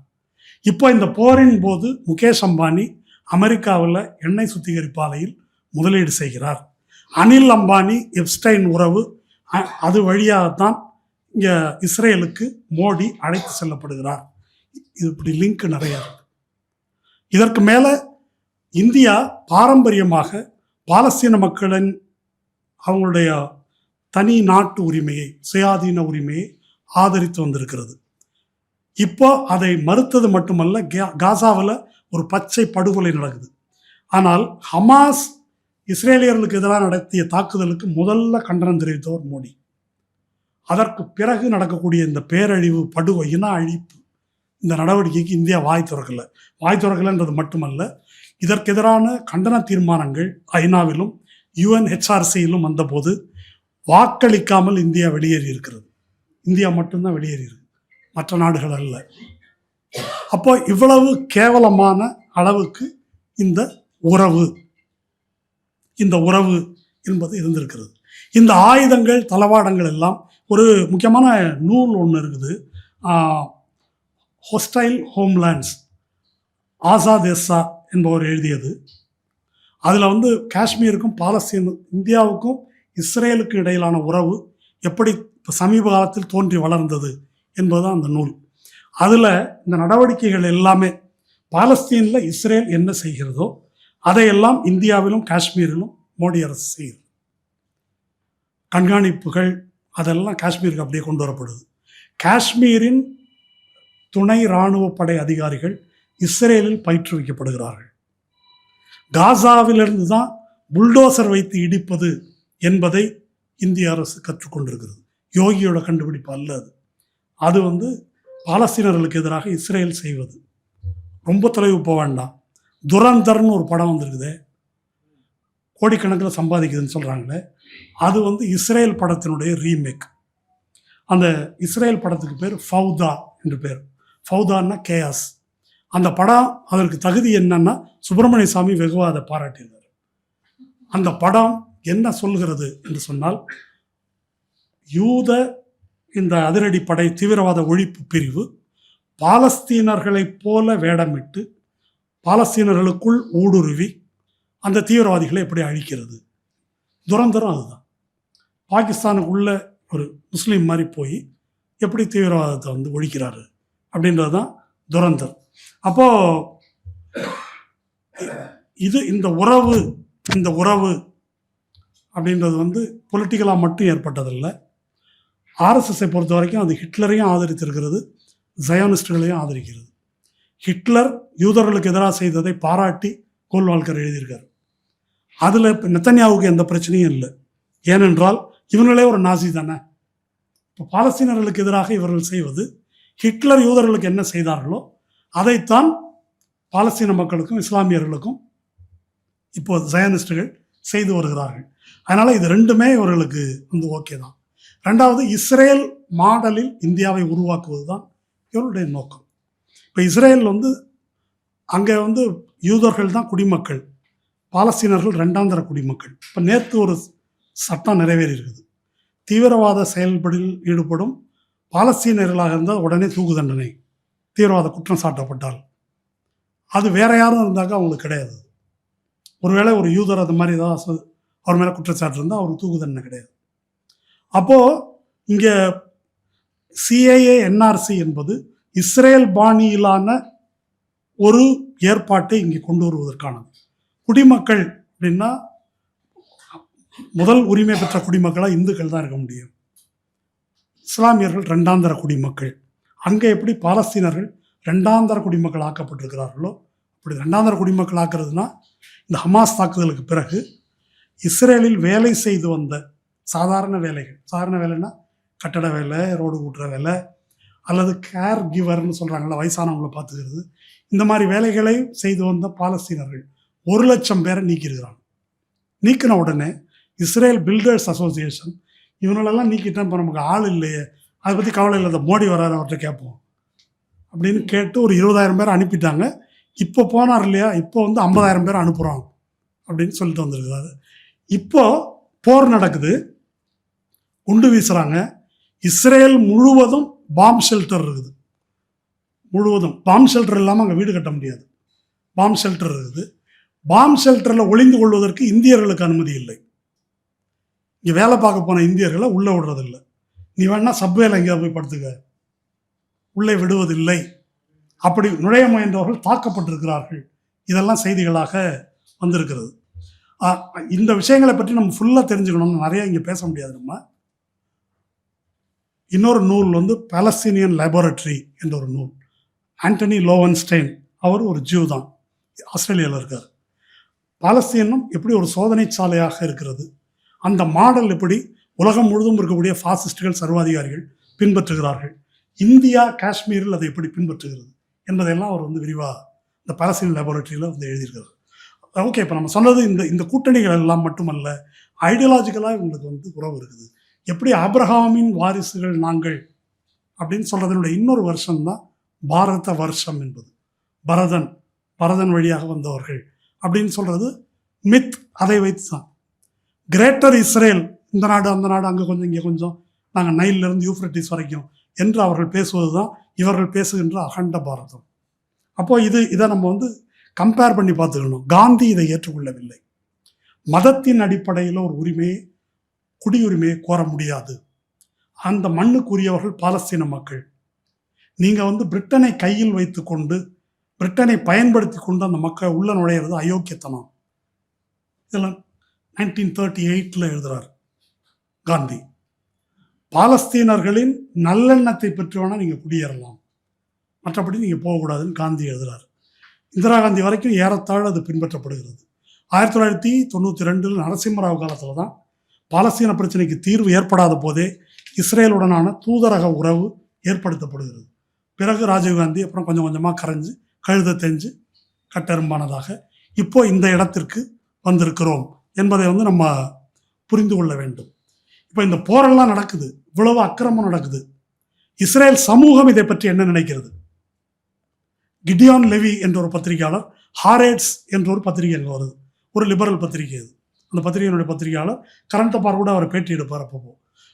இப்போ இந்த போரின் போது முகேஷ் அம்பானி அமெரிக்காவில் எண்ணெய் சுத்திகரிப்பு ஆலையில் முதலீடு செய்கிறார். அனில் அம்பானி எப்ஸ்டைன் உறவு, அது வழியாகத்தான் இங்கே இஸ்ரேலுக்கு மோடி அழைத்து செல்லப்படுகிறார். இது இப்படி லிங்க் நிறையா இருக்கு. இதற்கு மேலே இந்தியா பாரம்பரியமாக பாலஸ்தீன மக்களின் அவங்களுடைய தனி நாட்டு உரிமையை, சுயாதீன உரிமையை ஆதரித்து வந்திருக்கிறது. இப்போ அதை மறுத்தது மட்டுமல்ல, காசாவில் ஒரு பச்சை படுகொலை நடக்குது. ஆனால் ஹமாஸ் இஸ்ரேலியர்களுக்கு எதிராக நடத்திய தாக்குதலுக்கு முதல்ல கண்டனம் தெரிவித்தவர் மோடி. அதற்கு பிறகு நடக்கக்கூடிய இந்த பேரழிவு, படுகொலை, இன அழிப்பு, இந்த நடவடிக்கைக்கு இந்தியா வாய் திறக்கலைன்றது மட்டுமல்ல, இதற்கு எதிரான கண்டன தீர்மானங்கள் ஐநாவிலும் UNHRCயிலும் வந்தபோது வாக்களிக்காமல் இந்தியா வெளியேறி இருக்கிறது. இந்தியா மட்டும்தான் வெளியேறியிருக்கு, மற்ற நாடுகள் அல்ல. அப்போ இவ்வளவு கேவலமான அளவுக்கு இந்த உறவு என்பது இருந்திருக்கிறது. இந்த ஆயுதங்கள், தளவாடங்கள் எல்லாம் ஒரு முக்கியமான நூல் ஒன்று இருக்குது, ஹொஸ்டைல் ஹோம்லேண்ட்ஸ், ஆசாத் எஸ்ஸா என்பவர் எழுதியது. அதில் காஷ்மீருக்கும் இந்தியாவுக்கும் இஸ்ரேலுக்கும் இடையிலான உறவு எப்படி சமீப காலத்தில் தோன்றி வளர்ந்தது என்பதுதான் அந்த நூல். அதில் இந்த நடவடிக்கைகள் எல்லாமே பாலஸ்தீனில் இஸ்ரேல் என்ன செய்கிறதோ அதையெல்லாம் இந்தியாவிலும் காஷ்மீரிலும் மோடி அரசு செய்யுது. கண்காணிப்புகள் அதெல்லாம் காஷ்மீருக்கு அப்படியே கொண்டு வரப்படுது. காஷ்மீரின் துணை இராணுவ படை அதிகாரிகள் இஸ்ரேலில் பயிற்றுவிக்கப்படுகிறார்கள். காசாவிலிருந்து தான் புல்டோசர் வைத்து இடிப்பது என்பதை இந்திய அரசு கற்றுக்கொண்டிருக்கிறது. யோகியோட கண்டுபிடிப்பு அல்ல அது. அது பாலஸ்தீனர்களுக்கு எதிராக இஸ்ரேல் செய்வது. ரொம்ப தொலைவு போக வேண்டாம். துரந்தர்னு ஒரு படம் வந்திருக்குது, கோடிக்கணக்கில் சம்பாதிக்குதுன்னு சொல்கிறாங்களே, அது இஸ்ரேல் படத்தினுடைய ரீமேக். அந்த இஸ்ரேல் படத்துக்கு பேர் ஃபவுதா என்று பேர். ஃபவுதான்னா கேயாஸ். அந்த படம் அதற்கு தகுதி என்னன்னா சுப்பிரமணிய சாமி வெகுவாக அதை பாராட்டியிருந்தார். அந்த படம் என்ன சொல்கிறது என்று சொன்னால், யூத இந்த அதிரடி படை தீவிரவாத ஒழிப்பு பிரிவு பாலஸ்தீனர்களைப் போல வேடமிட்டு பாலஸ்தீனர்களுக்குள் ஊடுருவி அந்த தீவிரவாதிகளை எப்படி அழிக்கிறது. துரந்தரம் அதுதான். பாகிஸ்தானுக்குள்ள ஒரு முஸ்லீம் மாதிரி போய் எப்படி தீவிரவாதத்தை வந்து ஒழிக்கிறாரு அப்படின்றது தான் துரந்தர். அப்போது இந்த உறவு அப்படின்றது வந்து பொலிட்டிக்கலாக மட்டும் ஏற்பட்டதில்லை. ஆர்எஸ்எஸ்ஸை பொறுத்த வரைக்கும் அது ஹிட்லரையும் ஆதரித்திருக்கிறது, ஜயோனிஸ்டுகளையும் ஆதரிக்கிறது. ஹிட்லர் யூதர்களுக்கு எதிராக செய்ததை பாராட்டி கோல்வால்கர் எழுதியிருக்கார். அதில் நெத்தன்யாவுக்கு எந்த பிரச்சனையும் இல்லை. ஏனென்றால் இவங்களே ஒரு நாசி தானே. இப்போ பாலஸ்தீனர்களுக்கு எதிராக இவர்கள் செய்வது ஹிட்லர் யூதர்களுக்கு என்ன செய்தார்களோ அதைத்தான் பாலஸ்தீன மக்களுக்கும் இஸ்லாமியர்களுக்கும் இப்போ ஜயனிஸ்டுகள் செய்து வருகிறார்கள். அதனால் இது ரெண்டுமே இவர்களுக்கு வந்து ஓகே தான். ரெண்டாவது, இஸ்ரேல் மாடலில் இந்தியாவை உருவாக்குவது தான் இவருடைய நோக்கம். இப்போ இஸ்ரேல் வந்து அங்கே வந்து யூதர்கள் தான் குடிமக்கள், பாலஸ்தீனர்கள் ரெண்டாந்தர குடிமக்கள். இப்போ நேற்று ஒரு சட்டம் நிறைவேறி இருக்குது. தீவிரவாத செயல்படில் ஈடுபடும் பாலஸ்தீனர்களாக இருந்தால் உடனே தூக்கு தண்டனை, தீவிரவாத குற்றம் சாட்டப்பட்டால். அது வேற யாரும் இருந்தாக்க அவங்களுக்கு கிடையாது. ஒருவேளை ஒரு யூதர் அது மாதிரி ஏதாவது அவர் மேலே குற்றச்சாட்டு இருந்தால் அவருக்கு தூக்கு தண்டனை கிடையாது. அப்போது இங்கே சிஏஏ என்ஆர்சி என்பது இஸ்ரேல் பாணியிலான ஒரு ஏற்பாட்டை இங்கே கொண்டு வருவதற்கானது. குடிமக்கள் அப்படின்னா முதல் உரிமை பெற்ற குடிமக்களாக இந்துக்கள் தான் இருக்க முடியும். இஸ்லாமியர்கள் ரெண்டாந்தர குடிமக்கள். அங்கே எப்படி பாலஸ்தீனர்கள் ரெண்டாந்தர குடிமக்கள் ஆக்கப்பட்டிருக்கிறார்களோ அப்படி ரெண்டாந்தர குடிமக்கள் ஆக்குறதுனா, இந்த ஹமாஸ் தாக்குதலுக்கு பிறகு இஸ்ரேலில் வேலை செய்து வந்த சாதாரண வேலைன்னா கட்டட வேலை, ரோடு கூட்டுற வேலை, அல்லது கேர் கிவர்னு சொல்கிறாங்களா, வயசானவங்களை பார்த்துக்கிறது, இந்த மாதிரி வேலைகளை செய்து வந்த பாலஸ்தீனர்கள் 1,00,000 பேரை நீக்கியிருக்கிறாங்க. நீக்கின உடனே இஸ்ரேல் பில்டர்ஸ் அசோசியேஷன் இவங்களெல்லாம் நீக்கிட்டேன், இப்போ நமக்கு ஆள் இல்லையே, அதை பற்றி கவலை இல்லாத மோடி வராரு அவர்கிட்ட கேட்போம் அப்படின்னு கேட்டு ஒரு 20,000 பேர் அனுப்பிட்டாங்க. இப்போ போனார் இல்லையா, இப்போ வந்து 50,000 பேர் அனுப்புகிறோம் அப்படின்னு சொல்லிட்டு வந்திருக்கிறாரு. இப்போ போர் நடக்குது, குண்டு வீசுகிறாங்க. இஸ்ரேல் முழுவதும் பாம் ஷெல்டர் இருக்குது. முழுவதும் பாம் ஷெல்டர் இல்லாமல் அங்கே வீடு கட்ட முடியாது. பாம் ஷெல்டர் இருக்குது. பாம் ஷெல்டரில் ஒளிந்து கொள்வதற்கு இந்தியர்களுக்கு அனுமதி இல்லை. இங்கே வேலை பார்க்க போன இந்தியர்களை உள்ளே விடுறதில்லை. நீ வேணா சப்வேல எங்கேயா போய் படுத்துக்க, உள்ளே விடுவதில்லை. அப்படி நுழைய முயன்றவர்கள் தாக்கப்பட்டிருக்கிறார்கள். இதெல்லாம் செய்திகளாக வந்திருக்கிறது. இந்த விஷயங்களை பற்றி நம்ம ஃபுல்லாக தெரிஞ்சுக்கணும்னு நிறைய இங்கே பேச முடியாது. நம்ம இன்னொரு நூல் வந்து பாலஸ்தீனியன் லேபரட்டரி என்ற ஒரு நூல். ஆண்டனி லோவன்ஸ்டைன், அவர் ஒரு ஜூ தான், ஆஸ்திரேலியாவில் இருக்கார். பாலஸ்தீனம் எப்படி ஒரு சோதனை சாலையாக இருக்கிறது, அந்த மாடல் எப்படி உலகம் முழுதும் இருக்கக்கூடிய ஃபாசிஸ்டுகள், சர்வாதிகாரிகள் பின்பற்றுகிறார்கள், இந்தியா காஷ்மீரில் அதை எப்படி பின்பற்றுகிறது என்பதையெல்லாம் அவர் வந்து விரிவாக இந்த பாலஸ்தீன் லேபரட்டரியில் வந்து எழுதியிருக்கிறார். ஓகே, இப்போ நம்ம சொன்னது இந்த கூட்டணிகள் எல்லாம் மட்டுமல்ல, ஐடியாலஜிக்கலாக இவங்களுக்கு வந்து உறவு இருக்குது. எப்படி ஆபிரகாமின் வாரிசுகள் நாங்கள் அப்படின்னு சொல்கிறதனுடைய இன்னொரு வருஷம் தான் பாரத வருஷம் என்பது. பரதன் வழியாக வந்தவர்கள் அப்படின்னு சொல்கிறது மித். அதை வைத்து தான் கிரேட்டர் இஸ்ரேல், இந்த நாடு அந்த நாடு, அங்கே கொஞ்சம் இங்கே கொஞ்சம், நாங்கள் நைலிருந்து யூஃப்ரட்டிஸ் வரைக்கும் என்று அவர்கள் பேசுவது தான் இவர்கள் பேசுகின்ற அகண்ட பாரதம். அப்போது இதை நம்ம வந்து கம்பேர் பண்ணி பார்த்துக்கணும். காந்தி இதை ஏற்றுக்கொள்ளவில்லை. மதத்தின் அடிப்படையில் ஒரு குடியுரிமையை கோர முடியாது. அந்த மண்ணுக்குரியவர்கள் பாலஸ்தீன மக்கள். நீங்கள் வந்து பிரிட்டனை கையில் வைத்து கொண்டு, பிரிட்டனை பயன்படுத்தி கொண்டு அந்த மக்கள் உள்ள நுழையிறது அயோக்கியத்தனம். இதெல்லாம் 1938 எழுதுகிறார் காந்தி. பாலஸ்தீனர்களின் நல்லெண்ணத்தை பெற்று வேணால் நீங்கள் குடியேறலாம், மற்றபடி நீங்கள் போகக்கூடாதுன்னு காந்தி எழுதுகிறார். இந்திரா காந்தி வரைக்கும் ஏறத்தாழ அது பின்பற்றப்படுகிறது. 1992 நரசிம்மராவ் காலத்தில் தான் பாலஸ்தீன பிரச்சனைக்கு தீர்வு ஏற்படாத போதே இஸ்ரேலுடனான தூதரக உறவு ஏற்படுத்தப்படுகிறது. பிறகு ராஜீவ்காந்தி அப்புறம் கொஞ்சம் கொஞ்சமாக கரைஞ்சு கழுத தெஞ்சு கட்டெரும்பானதாக இப்போ இந்த இடத்திற்கு வந்திருக்கிறோம் என்பதை வந்து நம்ம புரிந்து கொள்ள வேண்டும். இப்போ இந்த போரெல்லாம் நடக்குது, இவ்வளவு அக்கிரமம் நடக்குது. இஸ்ரேல் சமூகம் இதை பற்றி என்ன நினைக்கிறது? கிடியான் லெவி என்ற ஒரு பத்திரிகையாளர், ஹாரேட்ஸ் என்ற ஒரு பத்திரிகை அங்கே வருது, ஒரு லிபரல் பத்திரிகை அது. அந்த பத்திரிகையினுடைய பத்திரிகையாளர் கரண்ட் அப்பார் கூட அவர் பேட்டி எடுப்பார். அப்போ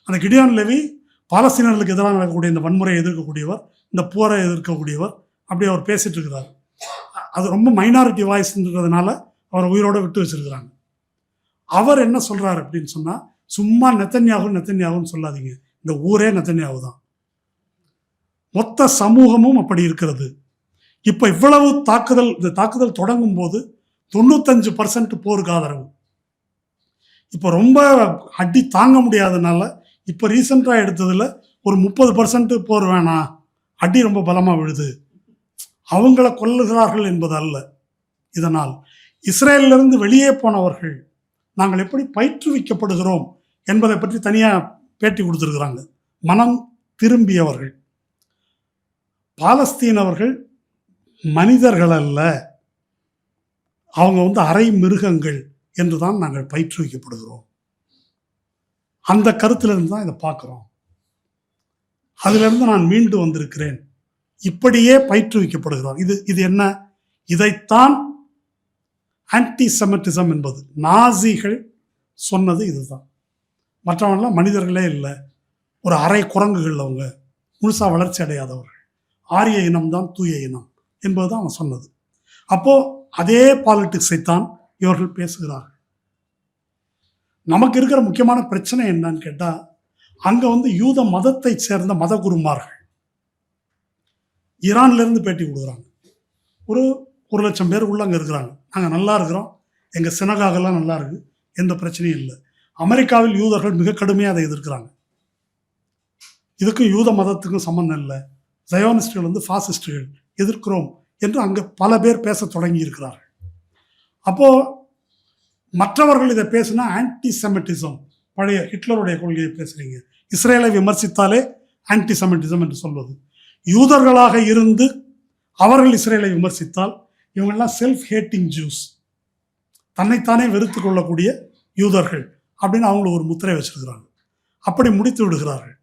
அந்த கிடியான் லெவி பாலஸ்தீனர்களுக்கு எதிராக நடக்கக்கூடிய இந்த வன்முறையை எதிர்க்கக்கூடியவர், இந்த போரை எதிர்க்கக்கூடியவர், அப்படி அவர் பேசிட்டு இருக்கிறார். அது ரொம்ப மைனாரிட்டி வாய்ஸ்ன்றதுனால அவரை உயிரோடு விட்டு வச்சிருக்கிறாங்க. அவர் என்ன சொல்றாரு அப்படின்னு சொன்னால், சும்மா நெத்தன்யாகுன்னு சொல்லாதீங்க. இந்த ஊரே நெத்தன்யாகு தான். மொத்த சமூகமும் அப்படி இருக்கிறது. இப்போ இவ்வளவு இந்த தாக்குதல் தொடங்கும் போது 95% போருக்கு ஆதரவு. இப்போ ரொம்ப அடி தாங்க முடியாதனால இப்போ ரீசெண்டாக எடுத்ததில் ஒரு 30% போர் வேணாம், அடி ரொம்ப பலமாக விழுது, அவங்கள கொல்லுகிறார்கள் என்பது அல்ல. இதனால் இஸ்ரேலிலிருந்து வெளியே போனவர்கள் நாங்கள் எப்படி பயிற்றுவிக்கப்படுகிறோம் என்பதை பற்றி தனியாக பேட்டி கொடுத்துருக்குறாங்க. மனம் திரும்பியவர்கள் பாலஸ்தீனவர்கள் மனிதர்கள் அல்ல, அவங்க அரை மிருகங்கள் என்றுதான் நாங்கள் பயிற்றுவிக்கப்படுகிறோம். அந்த கருத்திலிருந்து தான் இதை பார்க்குறோம். அதிலிருந்து நான் மீண்டு வந்திருக்கிறேன். இப்படியே பயிற்றுவிக்கப்படுகிறோம். இது என்ன? இதைத்தான் ஆன்டி செமிட்டிசம் என்பது. நாசிகள் சொன்னது இதுதான். மற்றவங்களாம் மனிதர்களே இல்லை, ஒரு அரை குரங்குகள், அவங்க முழுசாக வளர்ச்சி அடையாதவர்கள், ஆரிய இனம்தான் தூய இனம் என்பதுதான் அவன் சொன்னது. அப்போ அதே பாலிடிக்ஸை தான் இவர்கள் பேசுகிறார்கள். நமக்கு இருக்கிற முக்கியமான பிரச்சனை என்னன்னு கேட்டால், அங்கே யூத மதத்தை சேர்ந்த மத குருமார்கள் ஈரான்லேருந்து பேட்டி கொடுக்குறாங்க. ஒரு 1,00,000 பேர் உள்ள அங்கே இருக்கிறாங்க. நாங்கள் நல்லா இருக்கிறோம், எங்கள் சினகாகலாம் நல்லா இருக்கு, எந்த பிரச்சனையும் இல்லை. அமெரிக்காவில் யூதர்கள் மிக கடுமையாக அதை எதிர்க்கிறாங்க. இதுக்கும் யூத மதத்துக்கும் சம்மந்தம் இல்லை, ஜயோனிஸ்டுகள் ஃபாசிஸ்டுகள் எதிர்க்கிறோம் என்று அங்கே பல பேர் பேச தொடங்கி இருக்கிறார்கள். அப்போது மற்றவர்கள் இதை பேசினா ஆன்டி செமிட்டிசம், பழைய ஹிட்லருடைய கொள்கையை பேசுகிறீங்க, இஸ்ரேலை விமர்சித்தாலே ஆன்டி செமிட்டிசம் என்று சொல்வது. யூதர்களாக இருந்து அவர்கள் இஸ்ரேலை விமர்சித்தால் இவங்கெல்லாம் செல்ஃப் ஹேட்டிங் ஜூஸ், தன்னைத்தானே வெறுத்து கொள்ளக்கூடிய யூதர்கள் அப்படின்னு அவங்களுக்கு ஒரு முத்திரை வச்சிருக்கிறாங்க. அப்படி முடித்து விடுகிறார்கள்.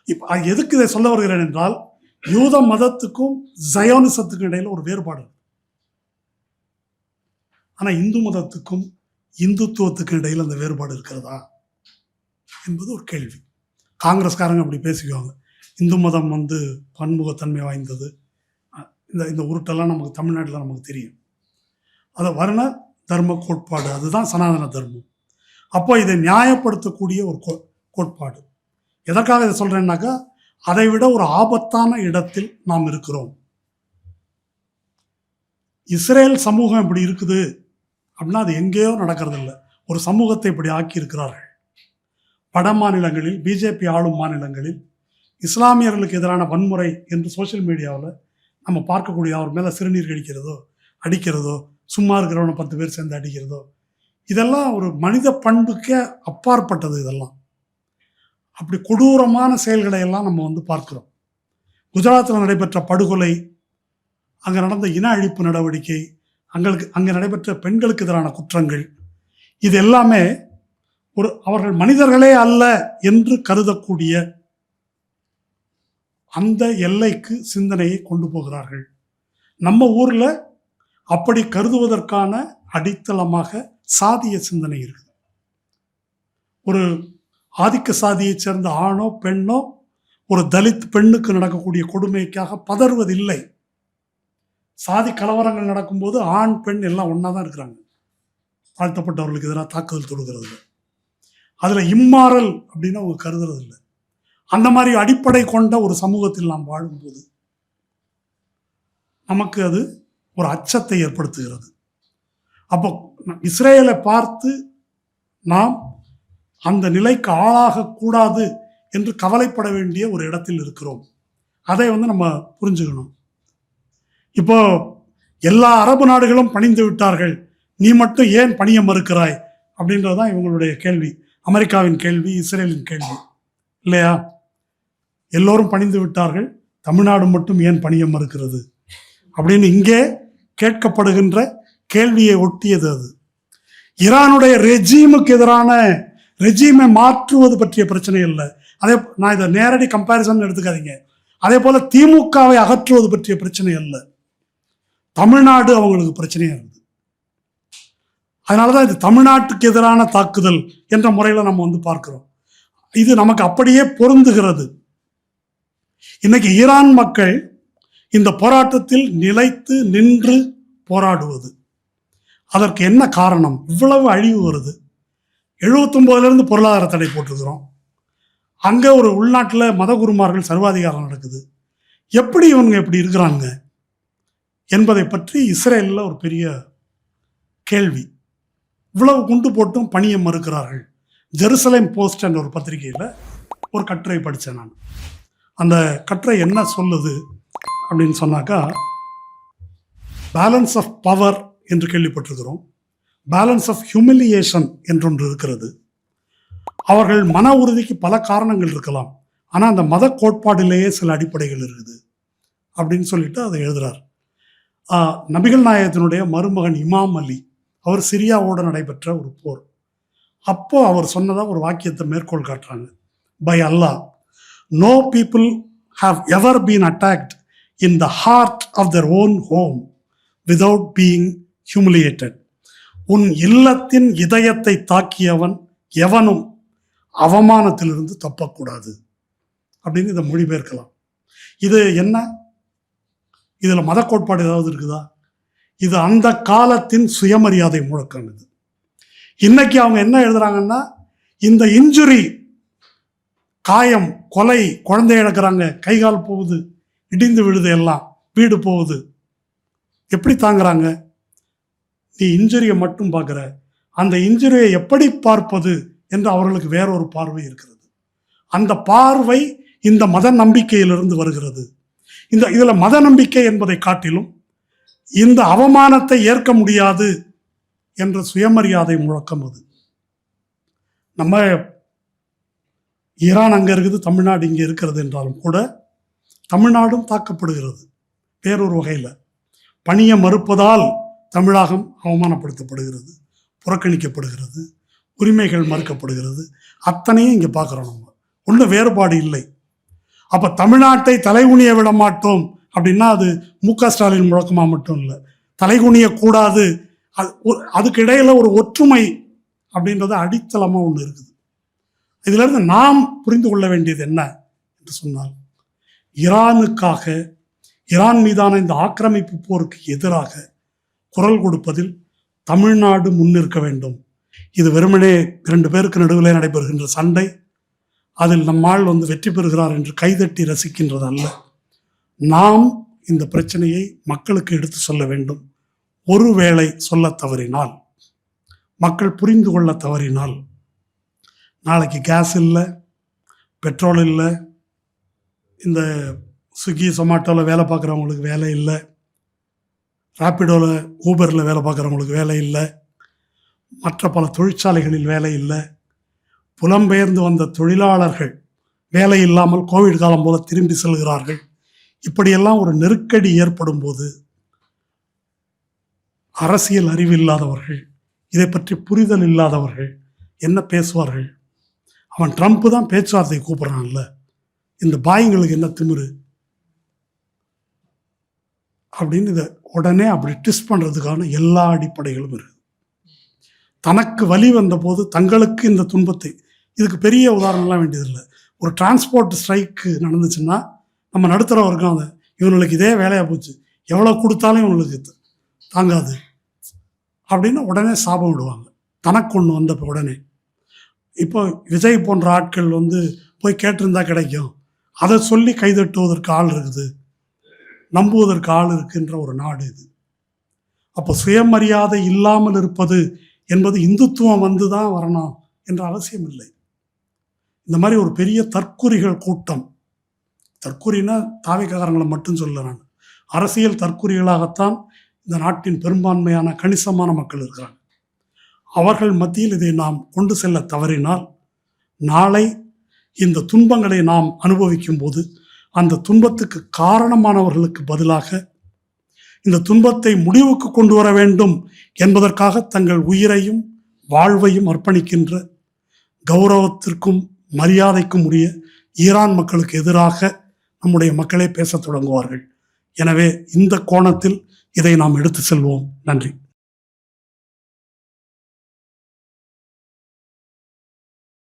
இப்போ எதுக்கு இதை சொல்ல வருகிறேன் என்றால், யூத மதத்துக்கும் ஜயோனிசத்துக்கும் இடையில ஒரு வேறுபாடு. ஆனால் இந்து மதத்துக்கும் இந்துத்துவத்துக்கும் இடையில் அந்த வேறுபாடு இருக்கிறதா என்பது ஒரு கேள்வி. காங்கிரஸ்காரங்க அப்படி பேசிக்குவாங்க, இந்து மதம் பன்முகத்தன்மை வாய்ந்தது, இந்த உருட்டெல்லாம் நமக்கு தமிழ்நாட்டில் நமக்கு தெரியும். அதை வர்ண தர்ம கோட்பாடு, அதுதான் சனாதன தர்மம். அப்போ இதை நியாயப்படுத்தக்கூடிய ஒரு கோட்பாடு. எதற்காக இதை சொல்கிறேன்னாக்கா, அதை விட ஒரு ஆபத்தான இடத்தில் நாம் இருக்கிறோம். இஸ்ரேல் சமூகம் இப்படி இருக்குது அப்படின்னா அது எங்கேயோ நடக்கிறது இல்லை. ஒரு சமூகத்தை இப்படி ஆக்கி இருக்கிறார்கள். வட மாநிலங்களில், பிஜேபி ஆளும் மாநிலங்களில் இஸ்லாமியர்களுக்கு எதிரான வன்முறை என்று சோசியல் மீடியாவில் நம்ம பார்க்கக்கூடிய, அவர் மேலே சிறுநீர் கழிக்கிறதோ அடிக்கிறதோ, சும்மா இருக்கிறவனை 10 பேர் சேர்ந்து அடிக்கிறதோ, இதெல்லாம் ஒரு மனித பண்புக்கே அப்பாற்பட்டது. இதெல்லாம் அப்படி கொடூரமான செயல்களை எல்லாம் நம்ம பார்க்கிறோம். குஜராத்தில் நடைபெற்ற படுகொலை, அங்கே நடந்த இன அழிப்பு நடவடிக்கை, அங்கே நடைபெற்ற பெண்களுக்கு எதிரான குற்றங்கள், இது எல்லாமே அவர்கள் மனிதர்களே அல்ல என்று கருதக்கூடிய அந்த எல்லைக்கு சிந்தனையை கொண்டு போகிறார்கள். நம்ம ஊரில் அப்படி கருதுவதற்கான அடித்தளமாக சாதிய சிந்தனை இருக்குது. ஒரு ஆதிக்க சாதியைச் சேர்ந்த ஆணோ பெண்ணோ ஒரு தலித் பெண்ணுக்கு நடக்கக்கூடிய கொடுமைக்காக பதறுவதில்லை. சாதி கலவரங்கள் நடக்கும்போது ஆண் பெண் எல்லாம் ஒன்றா தான் இருக்கிறாங்க. தாழ்த்தப்பட்டவர்களுக்கு எதிராக தாக்குதல் தொடுகிறது, அதில் இம்மாறல் அப்படின்னு அவங்க கருதுறது இல்லை. அந்த மாதிரி அடிப்படை கொண்ட ஒரு சமூகத்தில் நாம் வாழும்போது நமக்கு அது ஒரு அச்சத்தை ஏற்படுத்துகிறது. அப்போ இஸ்ரேலை பார்த்து நாம் அந்த நிலைக்கு ஆளாகக்கூடாது என்று கவலைப்பட வேண்டிய ஒரு இடத்தில் இருக்கிறோம். அதை நம்ம புரிஞ்சுக்கணும். இப்போ எல்லா அரபு நாடுகளும் பணிந்து விட்டார்கள், நீ மட்டும் ஏன் பணிய மறுக்கிறாய் அப்படின்றதுதான் இவங்களுடைய கேள்வி. அமெரிக்காவின் கேள்வி, இஸ்ரேலின் கேள்வி இல்லையா? எல்லோரும் பணிந்து விட்டார்கள், தமிழ்நாடு மட்டும் ஏன் பணிய மறுக்கிறது அப்படின்னு இங்கே கேட்கப்படுகின்ற கேள்வியை ஒட்டியது அது. ஈரானுடைய ரெஜீமுக்கு எதிரான ரெஜீமை மாற்றுவது பற்றிய பிரச்சனை இல்லை. அதே நான் இதை நேரடி கம்பேரிசன் எடுத்துக்காதீங்க. அதே போல திமுகவை அகற்றுவது பற்றிய பிரச்சனை அல்ல, தமிழ்நாடு அவங்களுக்கு பிரச்சனையா இருக்குது. அதனாலதான் இது தமிழ்நாட்டுக்கு எதிரான தாக்குதல் என்ற முறையில் நம்ம பார்க்கிறோம். இது நமக்கு அப்படியே பொருந்துகிறது. இன்னைக்கு ஈரான் மக்கள் இந்த போராட்டத்தில் நிலைத்து நின்று போராடுவது, அதற்கு என்ன காரணம்? இவ்வளவு அழிவு வருது. 79லேருந்து பொருளாதார தடை போட்டிருக்கிறோம். அங்கே ஒரு உள்நாட்டில் மதகுருமார்கள் சர்வாதிகாரம் நடக்குது. எப்படி இவங்க இப்படி இருக்கிறாங்க என்பதை பற்றி இஸ்ரேலில் ஒரு பெரிய கேள்வி. இவ்வளவு குண்டு போட்டும் பணியை மறுக்கிறார்கள். ஜெருசலேம் போஸ்ட் என்ற ஒரு பத்திரிகையில் ஒரு கட்டுரை படித்தேன் நான். அந்த கட்டுரை என்ன சொல்லுது அப்படின்னு சொன்னாக்கா, பேலன்ஸ் ஆஃப் பவர் என்று கேள்விப்பட்டிருக்கிறோம், பேலன்ஸ் ஆஃப் ஹியூமிலியேஷன் என்றொன்று இருக்கிறது. அவர்கள் மன உறுதிக்கு பல காரணங்கள் இருக்கலாம், ஆனால் அந்த மத கோட்பாடிலேயே சில அடிப்படைகள் இருக்குது அப்படின்னு சொல்லிட்டு அதை எழுதுறார். நபிகள் நாயகத்தினுடைய மருமகன் இமாம் அலி, அவர் சிரியாவோடு நடைபெற்ற ஒரு போர். அப்போ அவர் சொன்னதாக ஒரு வாக்கியத்தை மேற்கோள் காட்டுறாங்க. By Allah, no people have ever been attacked in the heart of their own home without being humiliated. உன் இல்லத்தின் இதயத்தை தாக்கியவன் எவனும் அவமானத்திலிருந்து தப்பக்கூடாது அப்படின்னு இதை மொழிபெயர்க்கலாம். இது என்ன? இதில் மத கோட்பாடு ஏதாவது இருக்குதா? இது அந்த காலத்தின் சுயமரியாதை முழக்கம். இது இன்னைக்கு அவங்க என்ன எழுதுறாங்கன்னா, இந்த இன்ஜுரி, காயம், கொலை, குழந்தை இழக்கிறாங்க, கை கால் போகுது, இடிந்து விழுது, எல்லாம் வீடு போகுது, எப்படி தாங்குறாங்க? நீ இன்ஜுரியை மட்டும் பார்க்குற, அந்த இன்ஜுரியை எப்படி பார்ப்பது என்று அவர்களுக்கு வேறொரு பார்வை இருக்கிறது. அந்த பார்வை இந்த மத நம்பிக்கையிலிருந்து வருகிறது. இதில் மத நம்பிக்கை என்பதை காட்டிலும் இந்த அவமானத்தை ஏற்க முடியாது என்ற சுயமரியாதை முழக்கம் அது. நம்ம ஈரான் அங்கே இருக்குது, தமிழ்நாடு இங்கே இருக்கிறது என்றாலும் கூட தமிழ்நாடும் தாக்கப்படுகிறது வேறொரு வகையில். பணியை மறுப்பதால் தமிழகம் அவமானப்படுத்தப்படுகிறது, புறக்கணிக்கப்படுகிறது, உரிமைகள் மறுக்கப்படுகிறது. அத்தனையும் இங்கே பார்க்குறோம். நம்ம ஒன்றும் வேறுபாடு இல்லை. அப்போ தமிழ்நாட்டை தலைகுனிய விட மாட்டோம் அப்படின்னா அது மு.க. ஸ்டாலின் முழக்கமாக மட்டும் இல்லை, தலைகுனியக்கூடாது. அதுக்கு இடையில் ஒரு ஒற்றுமை அப்படின்றது அடித்தளமாக ஒன்று இருக்குது. இதிலிருந்து நாம் புரிந்து கொள்ள வேண்டியது என்ன என்று சொன்னால், ஈரானுக்காக, ஈரான் மீதான இந்த ஆக்கிரமிப்பு போருக்கு எதிராக குரல் கொடுப்பதில் தமிழ்நாடு முன்னிற்க வேண்டும். இது வெறுமனே 2 பேருக்கு நடுவில் நடைபெறுகின்ற சண்டை, அதில் நம்மால் வெற்றி பெறுகிறார் என்று கைதட்டி ரசிக்கின்றது அல்ல. நாம் இந்த பிரச்சனையை மக்களுக்கு எடுத்து சொல்ல வேண்டும். ஒருவேளை சொல்ல தவறினால், மக்கள் புரிந்து கொள்ள தவறினால், நாளைக்கு கேஸ் இல்லை, பெட்ரோல் இல்லை, இந்த ஸ்விக்கி சொமாட்டோவில் வேலை பார்க்குறவங்களுக்கு வேலை இல்லை, ராப்பிடோவில் ஊபரில் வேலை பார்க்குறவங்களுக்கு வேலை இல்லை, மற்ற பல தொழிற்சாலைகளில் வேலை இல்லை, புலம்பெயர்ந்து வந்த தொழிலாளர்கள் வேலை இல்லாமல் கோவிட் காலம் போல திரும்பி செல்கிறார்கள். இப்படியெல்லாம் ஒரு நெருக்கடி ஏற்படும் போது அரசியல் அறிவு இல்லாதவர்கள், இதை பற்றி புரிதல் இல்லாதவர்கள் என்ன பேசுவார்கள்? அவன் ட்ரம்ப் தான் பேச்சுவார்த்தை கூப்பிட்றான்ல, இந்த பாய்ங்களுக்கு என்ன திமிரு அப்படின்னு இதை உடனே அப்படி ட்விஸ்ட் பண்ணுறதுக்கான எல்லா அடிப்படைகளும் இருக்குது. தனக்கு வலி வந்த போது தங்களுக்கு இந்த துன்பத்தை, இதுக்கு பெரிய உதாரணம்லாம் வேண்டியதில்லை. ஒரு டிரான்ஸ்போர்ட் ஸ்ட்ரைக்கு நடந்துச்சுன்னா நம்ம நடுத்தர வர்க்கம் அதை, இவங்களுக்கு இதே வேலையாக போச்சு, எவ்வளோ கொடுத்தாலும் இவங்களுக்கு தாங்காது அப்படின்னு உடனே சாபம் விடுவாங்க, தனக்கு ஒன்று வந்த உடனே. இப்போ விஜய் போன்ற ஆட்கள் போய் கேட்டிருந்தா கிடைக்கும், அதை சொல்லி கைதட்டுவதற்கு ஆள் இருக்குது, நம்புவதற்கு ஆள் இருக்குன்ற ஒரு நாடு இது. அப்போ சுயமரியாதை இல்லாமல் இருப்பது என்பது இந்துத்துவம் தான் வரணும் என்ற அவசியம் இல்லை. இந்த மாதிரி ஒரு பெரிய தற்குறிகள் கூட்டம், தற்குறினா தாவேக்காரங்களை மட்டும் சொல்ல, நான் அரசியல் தற்குறிகளாகத்தான் இந்த நாட்டின் பெரும்பான்மையான கணிசமான மக்கள் இருக்கிறாங்க. அவர்கள் மத்தியில் இதை நாம் கொண்டு செல்ல தவறினால், நாளை இந்த துன்பங்களை நாம் அனுபவிக்கும் போது அந்த துன்பத்துக்கு காரணமானவர்களுக்கு பதிலாக இந்த துன்பத்தை முடிவுக்கு கொண்டு வர வேண்டும் என்பதற்காக தங்கள் உயிரையும் வாழ்வையும் அர்ப்பணிக்கின்ற, கௌரவத்திற்கும் மரியாதைக்கும் உரிய ஈரான் மக்களுக்கு எதிராக நம்முடைய மக்களே பேசத் தொடங்குவார்கள். எனவே இந்த கோணத்தில் இதை நாம் எடுத்து செல்வோம். நன்றி.